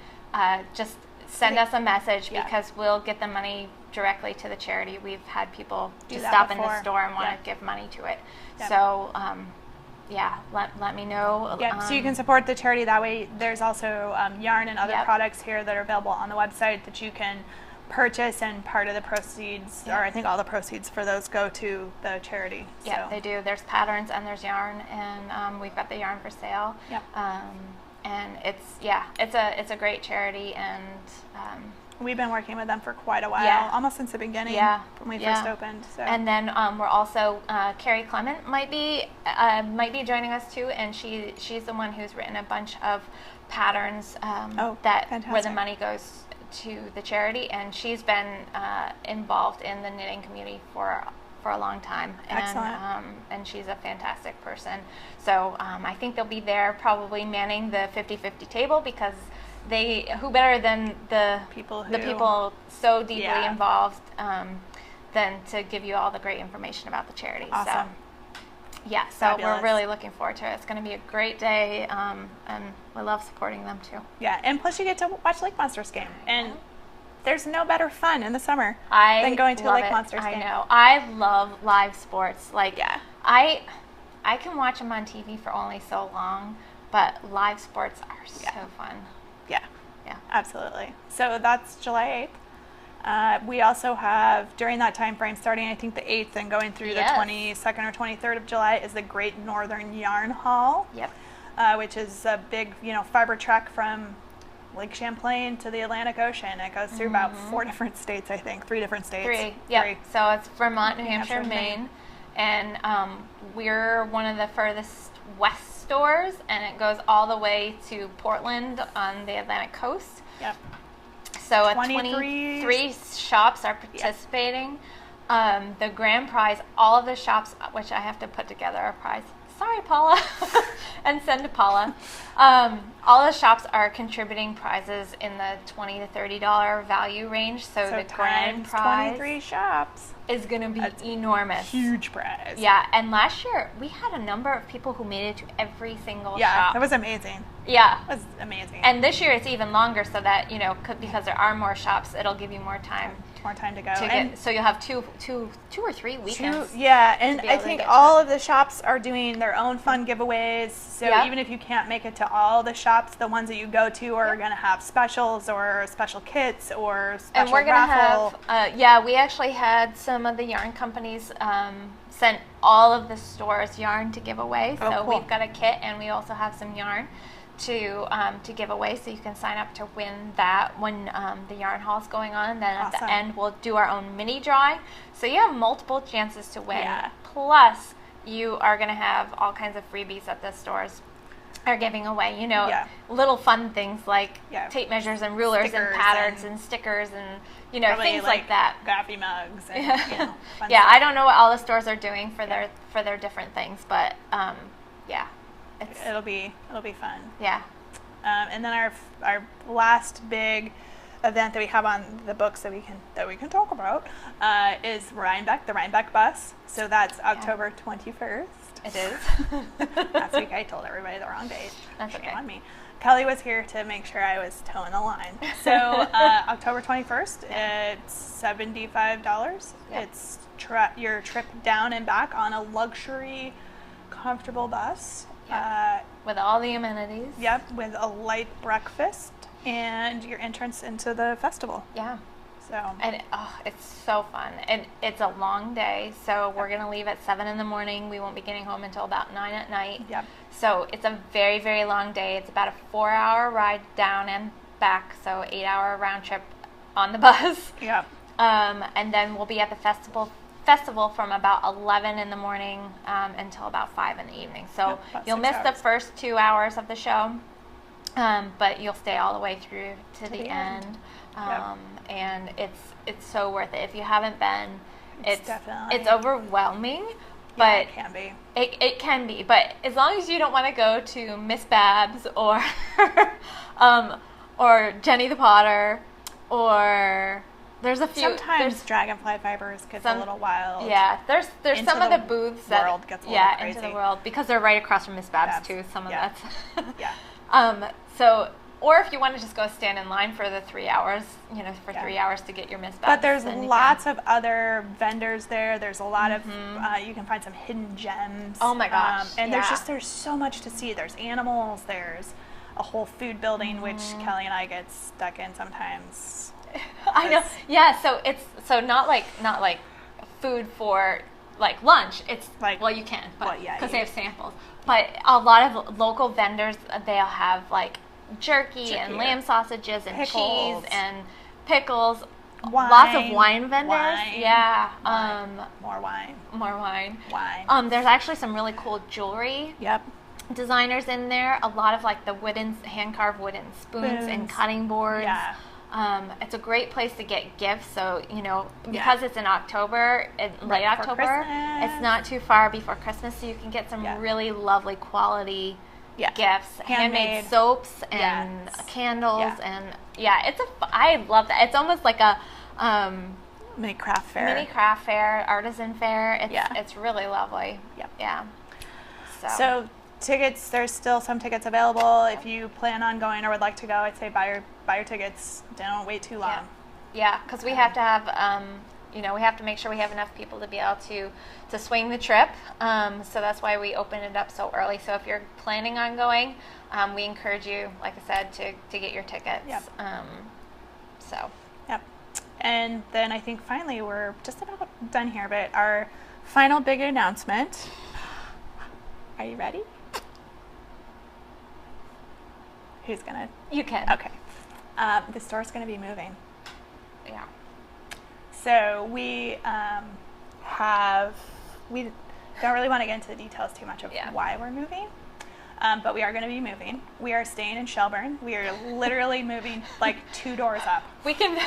just send us a message, because we'll get the money directly to the charity. We've had people just stop in the store and want to give money to it. Yep. So, let me know. Yeah, so you can support the charity that way. There's also yarn and other products here that are available on the website that you can purchase, and part of the proceeds, or I think all the proceeds for those, go to the charity. Yeah, they do. There's patterns and there's yarn, and we've got the yarn for sale. Yep. And it's a great charity, and we've been working with them for quite a while, almost since the beginning, when we first opened. So. And then we're also Carrie Clement might be joining us too, and she's the one who's written a bunch of patterns where the money goes to the charity, and she's been involved in the knitting community for a long time. Excellent. And she's a fantastic person. So I think they'll be there probably manning the 50/50 table, because who better than the people so deeply involved than to give you all the great information about the charity. Awesome. So we're really looking forward to it. It's going to be a great day, and we love supporting them too. Yeah, and plus you get to watch Lake Monsters game, and there's no better fun in the summer than going to a Lake Monsters game. I know. I love live sports. I can watch them on TV for only so long, but live sports are so fun. Yeah, absolutely. So that's July 8th. We also have, during that time frame, starting I think the 8th and going through the 22nd or 23rd of July, is the Great Northern Yarn Haul. Yep. Which is a big, fiber trek from Lake Champlain to the Atlantic Ocean. It goes through about 4 different states, I think. 3 different states. 3. Yep. So it's Vermont, New Hampshire, Maine. And we're one of the furthest west stores, and it goes all the way to Portland on the Atlantic coast. Yep. So 23 shops are participating. The grand prize, all of the shops, which I have to put together a prize. Sorry, Paula, and send to Paula. All the shops are contributing prizes in the $20 to $30 value range. So the grand prize 23 shops is going to be enormous. Huge prize. Yeah, and last year we had a number of people who made it to every single shop. Yeah, that was amazing. Yeah. It was amazing. And this year it's even longer so that, because there are more shops, it'll give you more time. More time to go. So you'll have two or three weekends. Yeah, and I think all of the shops are doing their own fun giveaways. So even if you can't make it to all the shops, the ones that you go to are going to have specials or special kits or special and we're raffle. Going to have, we actually had some of the yarn companies sent all of the stores yarn to give away. So cool. We've got a kit and we also have some yarn to give away, so you can sign up to win that when the yarn haul is going on. And then at the end, we'll do our own mini drawing. So you have multiple chances to win. Yeah. Plus, you are going to have all kinds of freebies that the stores are giving away. Little fun things like tape measures and rulers stickers and patterns and stickers and things like that. Coffee mugs. And, fun yeah, stuff. I don't know what all the stores are doing for their different things, but it'll be fun. Yeah. And then our last big event that we have on the books that we can talk about is Rhinebeck, the Rhinebeck bus. So that's October 21st. It is. Last week I told everybody the wrong date. That's okay. Shame on me. Kelly was here to make sure I was toeing the line. So October 21st, it's $75. Yep. It's your trip down and back on a luxury, comfortable bus. With all the amenities. Yep, with a light breakfast and your entrance into the festival. Yeah. So. And it's so fun. And it's a long day, so we're going to leave at 7 in the morning. We won't be getting home until about 9 at night. Yep. So it's a very, very long day. It's about a 4-hour ride down and back, so 8-hour round trip on the bus. Yep. And then we'll be at the festival from about 11 in the morning until about 5 in the evening. So you'll miss the first 2 hours of the show, but you'll stay all the way through to the end. And it's so worth it. If you haven't been, it's overwhelming, but it can be. It can be, but as long as you don't want to go to Miss Babs or or Jenny the Potter, or there's a few. Sometimes Dragonfly Fibers gets a little wild. Yeah, there's some of the booths that world gets a little crazy. Into the world, because they're right across from Miss Babs too. Some of that. Yeah. So, or if you want to just go stand in line for the 3 hours, 3 hours to get your Miss Babs. But there's lots of other vendors there. There's a lot of, you can find some hidden gems. Oh my gosh. And there's so much to see. There's animals, there's a whole food building, which Kelly and I get stuck in sometimes. I know. Yeah, so it's not like food for like lunch. It's like, well, you can, but because they have samples. But a lot of local vendors, they'll have like jerky and lamb sausages and cheese and pickles. Wine, lots of wine vendors. More wine. There's actually some really cool jewelry. Yep. Designers in there. A lot of like the hand carved wooden spoons and cutting boards. Yeah. It's a great place to get gifts. So, because it's in October, late October, it's not too far before Christmas, so you can get some really lovely quality gifts, handmade soaps and candles, and I love that. It's almost like a mini craft fair, artisan fair. It's really lovely. Yep. Yeah. So tickets, there's still some tickets available. If you plan on going or would like to go, I'd say buy your tickets. Don't wait too long. Yeah, because we have to have, we have to make sure we have enough people to be able to swing the trip. So that's why we open it up so early. So if you're planning on going, we encourage you, like I said, to get your tickets. Yep. Yep. And then I think finally we're just about done here, but our final big announcement. Are you ready? Who's gonna? You can. Okay. The store's gonna be moving. Yeah. So we don't really want to get into the details too much of why we're moving. But we are going to be moving. We are staying in Shelburne. We are literally moving like 2 doors up. We could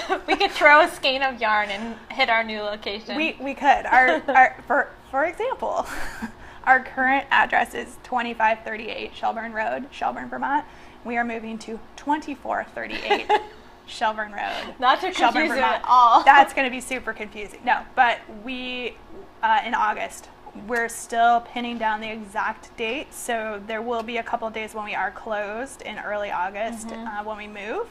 throw a skein of yarn and hit our new location. We could. Our for example, our current address is 2538 Shelburne Road, Shelburne, Vermont. We are moving to 2438 Shelburne Road. Not to Shelburne, confuse it Vermont. at all. That's going to be super confusing. No, but we, in August, we're still pinning down the exact date. So there will be a couple of days when we are closed in early August when we move.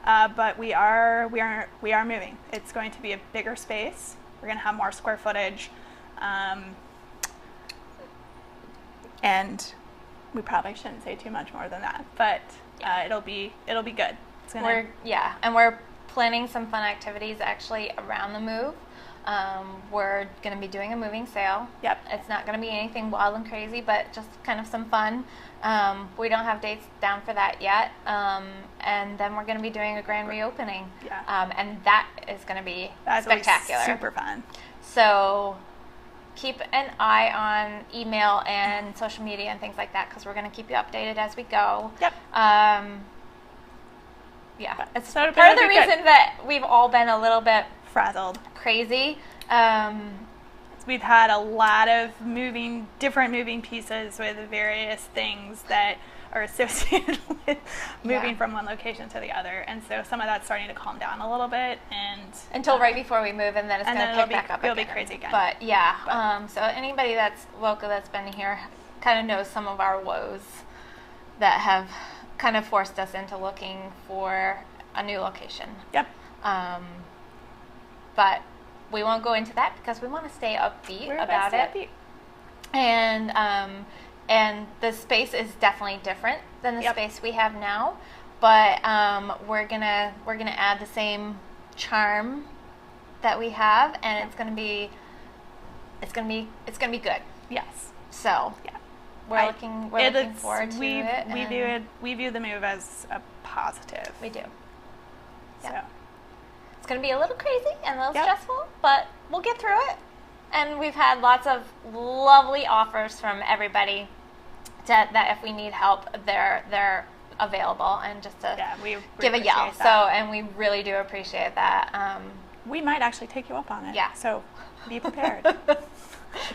But we are moving. It's going to be a bigger space. We're going to have more square footage. And we probably shouldn't say too much more than that, but it'll be good. We're planning some fun activities actually around the move. We're going to be doing a moving sale. Yep. It's not going to be anything wild and crazy, but just kind of some fun. We don't have dates down for that yet. And then we're going to be doing a grand reopening. Yeah. And that is going to be spectacular. Super fun. So keep an eye on email and social media and things like that, because we're going to keep you updated as we go. Yep. It's part of the reason that we've all been a little bit frazzled, crazy. We've had a lot of different moving pieces with various things that are associated with moving from one location to the other, and so some of that's starting to calm down a little bit, and until right before we move, and then it's going to pick back up it'll again. Be crazy again. But so anybody that's local that's been here kind of knows some of our woes that have kind of forced us into looking for a new location. Yep. But we won't go into that because we want to stay upbeat about it. Upbeat. And the space is definitely different than the space we have now, but we're gonna add the same charm that we have, and it's gonna be good. Yes. So we're looking forward to it. We view the move as a positive. We do. So. It's going to be a little crazy and a little stressful, but we'll get through it. And we've had lots of lovely offers from everybody that if we need help, they're available, and just to we give a yell. That. So, and we really do appreciate that. We might actually take you up on it. Yeah. So be prepared.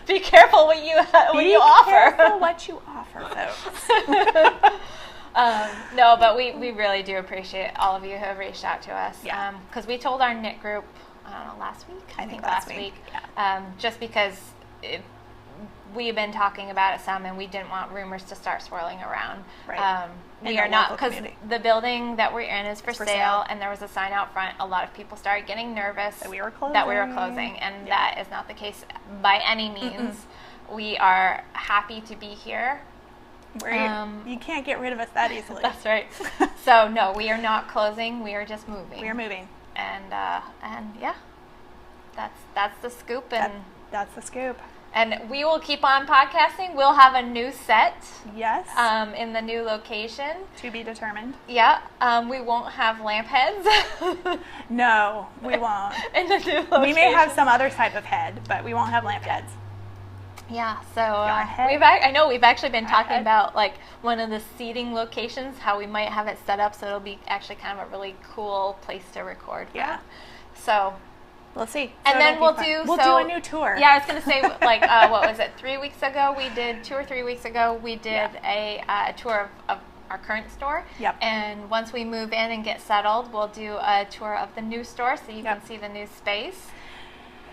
Be careful what you offer. Be careful what you offer, folks. No, but we really do appreciate all of you who have reached out to us. Yeah. Because we told our knit group, I don't know, last week? I think last week. Yeah. Just because we've been talking about it some, and we didn't want rumors to start swirling around. Right. We are not, because the building that we're in is for for sale, and there was a sign out front. A lot of people started getting nervous that we were closing, and that is not the case by any means. We are happy to be here. You can't get rid of us that easily. That's right. So no, we are not closing. We are just moving. We are moving, and that's the scoop. And that's the scoop. And we will keep on podcasting. We'll have a new set. Yes. In the new location. To be determined. Yeah. We won't have lamp heads. No, we won't. In the new location. We may have some other type of head, but we won't have lamp heads. Yeah, so I know we've actually been talking about like one of the seating locations, how we might have it set up so it'll be actually kind of a really cool place to record. Yeah. So we'll see. And then we'll do a new tour. Yeah, I was gonna say like what was it? 3 weeks ago we did 2 or 3 weeks ago we did a tour of our current store. Yep. And once we move in and get settled, we'll do a tour of the new store so you can see the new space.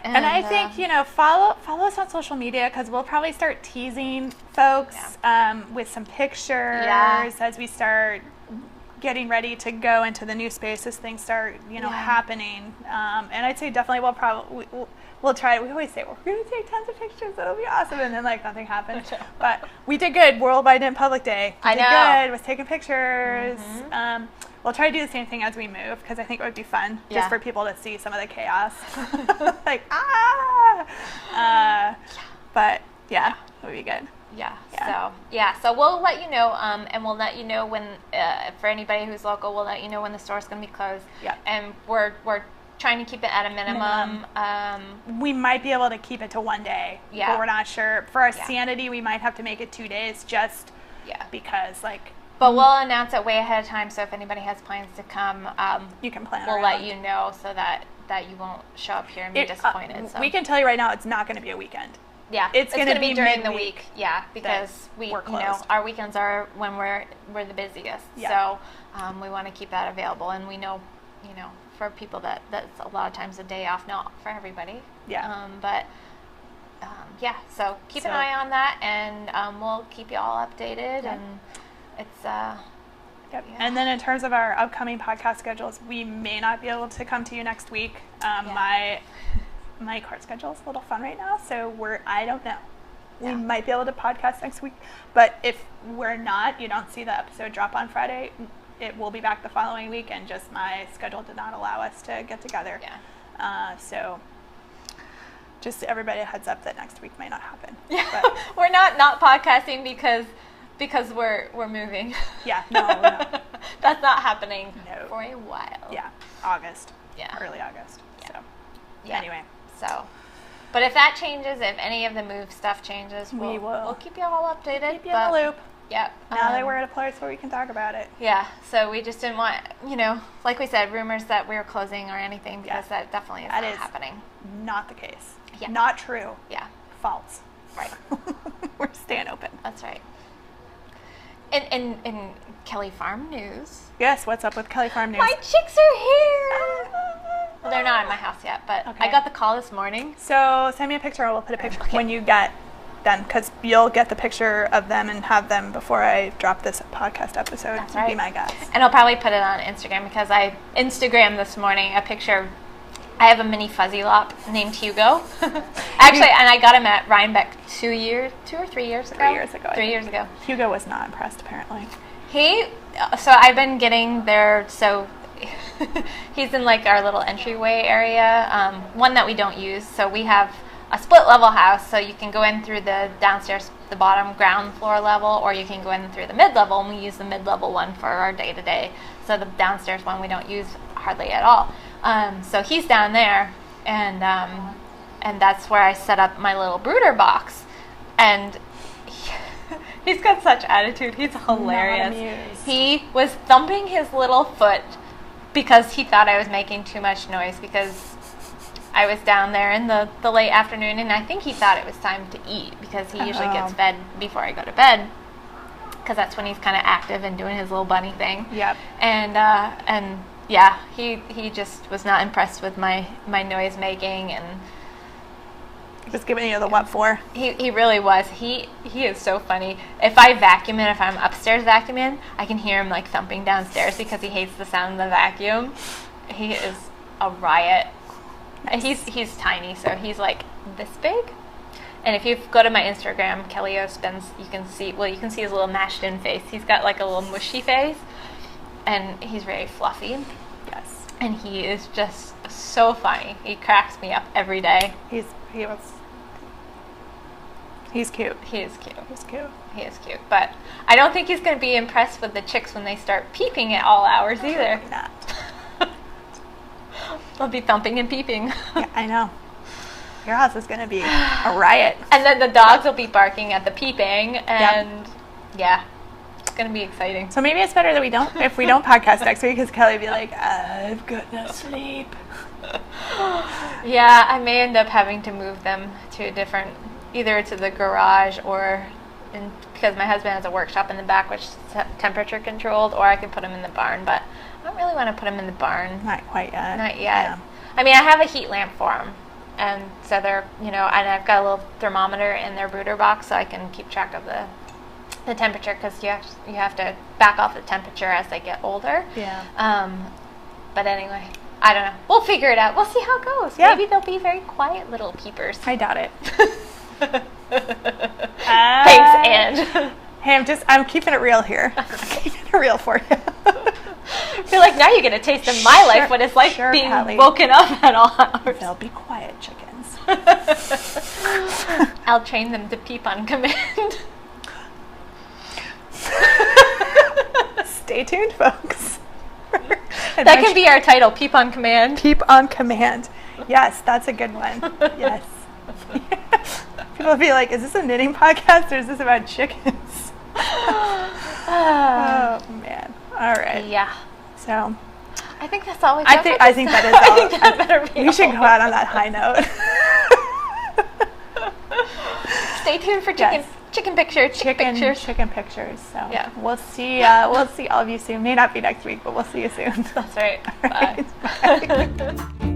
And I think, follow us on social media, because we'll probably start teasing folks with some pictures as we start getting ready to go into the new space as things start, happening. And I'd say definitely we'll try. We always say we're going to take tons of pictures. That'll be awesome. And then nothing happens. But we did good. Worldwide Knit Public Day. We did good. Was taking pictures. We'll try to do the same thing as we move, because I think it would be fun just for people to see some of the chaos. But it would be good. So we'll let you know, and we'll let you know when, for anybody who's local, we'll let you know when the store's going to be closed. Yeah. And we're trying to keep it at a minimum. We might be able to keep it to 1 day, but we're not sure. For our sanity, we might have to make it 2 days, just Yeah. Because but we'll announce it way ahead of time, so if anybody has plans to come, you can plan. We'll let you know so that you won't show up here and be disappointed. So. We can tell you right now, it's not going to be a weekend. Yeah, it's going to be during the week. Yeah, because our weekends are when we're the busiest. Yeah. So we want to keep that available, and we know, for people that's a lot of times a day off, not for everybody. Yeah. Yeah. So keep an eye on that, and we'll keep you all updated. Yeah. And it's. Yep. Yeah. And then in terms of our upcoming podcast schedules, we may not be able to come to you next week. My court schedule is a little fun right now, so I don't know. Yeah. We might be able to podcast next week, but if we're not, you don't see the episode drop on Friday, it will be back the following week, and just my schedule did not allow us to get together. Yeah. So just everybody a heads up that next week might not happen. Yeah. But we're not podcasting because we're moving. Yeah. No. That's not happening for a while. Yeah. August. Yeah. Early August. Yeah. So yeah. Anyway. So, but if that changes, if any of the move stuff changes, we'll keep you all updated. Keep you in the loop. Yep. Now that we're at a place where we can talk about it. Yeah. So we just didn't want, like we said, rumors that we're closing or anything, because that definitely is not happening. Not the case. Yeah. Not true. Yeah. False. Right. We're staying open. That's right. In Kelly Farm news. Yes, what's up with Kelly Farm news? My chicks are here. Well, they're not in my house yet, but I got the call this morning. So send me a picture, and we'll put a picture when you get them, because you'll get the picture of them and have them before I drop this podcast episode. That's right. Be my guess. And I'll probably put it on Instagram, because I Instagrammed this morning a picture. I have a mini fuzzy lop named Hugo. Actually, and I got him at Rhinebeck 2 or 3 years ago. 3 years ago. 3 years ago. Hugo was not impressed, apparently. So I've been getting there, so he's in our little entryway area, one that we don't use. So we have a split level house, so you can go in through the downstairs, the bottom ground floor level, or you can go in through the mid-level, and we use the mid-level one for our day-to-day. So the downstairs one we don't use hardly at all. So he's down there, and that's where I set up my little brooder box. And he's got such attitude. He's hilarious. He was thumping his little foot because he thought I was making too much noise, because I was down there in the late afternoon, and I think he thought it was time to eat, because he usually gets fed before I go to bed, because that's when he's kind of active and doing his little bunny thing. Yep. And yeah, he just was not impressed with my noise making, and he was giving you the what for. He really was. He is so funny. If I vacuum and if I'm upstairs vacuuming, I can hear him thumping downstairs, because he hates the sound of the vacuum. He is a riot. And he's tiny, so he's this big. And if you go to my Instagram, Kellyo Spins, you can see his little mashed in face. He's got a little mushy face, and he's very fluffy. Yes. And he is just so funny. He cracks me up every day. He's cute. He is cute. He is cute. But I don't think he's going to be impressed with the chicks when they start peeping at all hours either. Probably not. They'll be thumping and peeping. Yeah, I know. Your house is going to be a riot. And then the dogs will be barking at the peeping, and yeah, it's going to be exciting. So maybe it's better that if we don't podcast next week, because Kelly would be like, I've got no sleep. Yeah, I may end up having to move them to either to the garage, or because my husband has a workshop in the back which is temperature controlled, or I could put them in the barn, but I don't really want to put them in the barn. Not quite yet. Not yet. Yeah. I mean, I have a heat lamp for them, and so they're, and I've got a little thermometer in their brooder box, so I can keep track of the temperature, because you have to back off the temperature as they get older. Yeah. But anyway, I don't know. We'll figure it out. We'll see how it goes. Yeah. Maybe they'll be very quiet little peepers. I doubt it. Thanks, Ange. Hey, I'm keeping it real here. I'm keeping it real for you. I feel like now you get a taste of my life, what it's like being Kelly. woken up at all hours. They'll be quiet chickens. I'll train them to peep on command. Stay tuned, folks. That can be our title, Peep on Command. Peep on Command. Yes, that's a good one. Yes. People will be like, is this a knitting podcast, or is this about chickens? Oh man. All right. Yeah. So I think that's all we got. I think that is all. I think that better be We should go out on that high note. Stay tuned for chicken pictures. Chicken pictures. So yeah. we'll see all of you soon. May not be next week, but we'll see you soon. That's right. All right. Bye. Bye.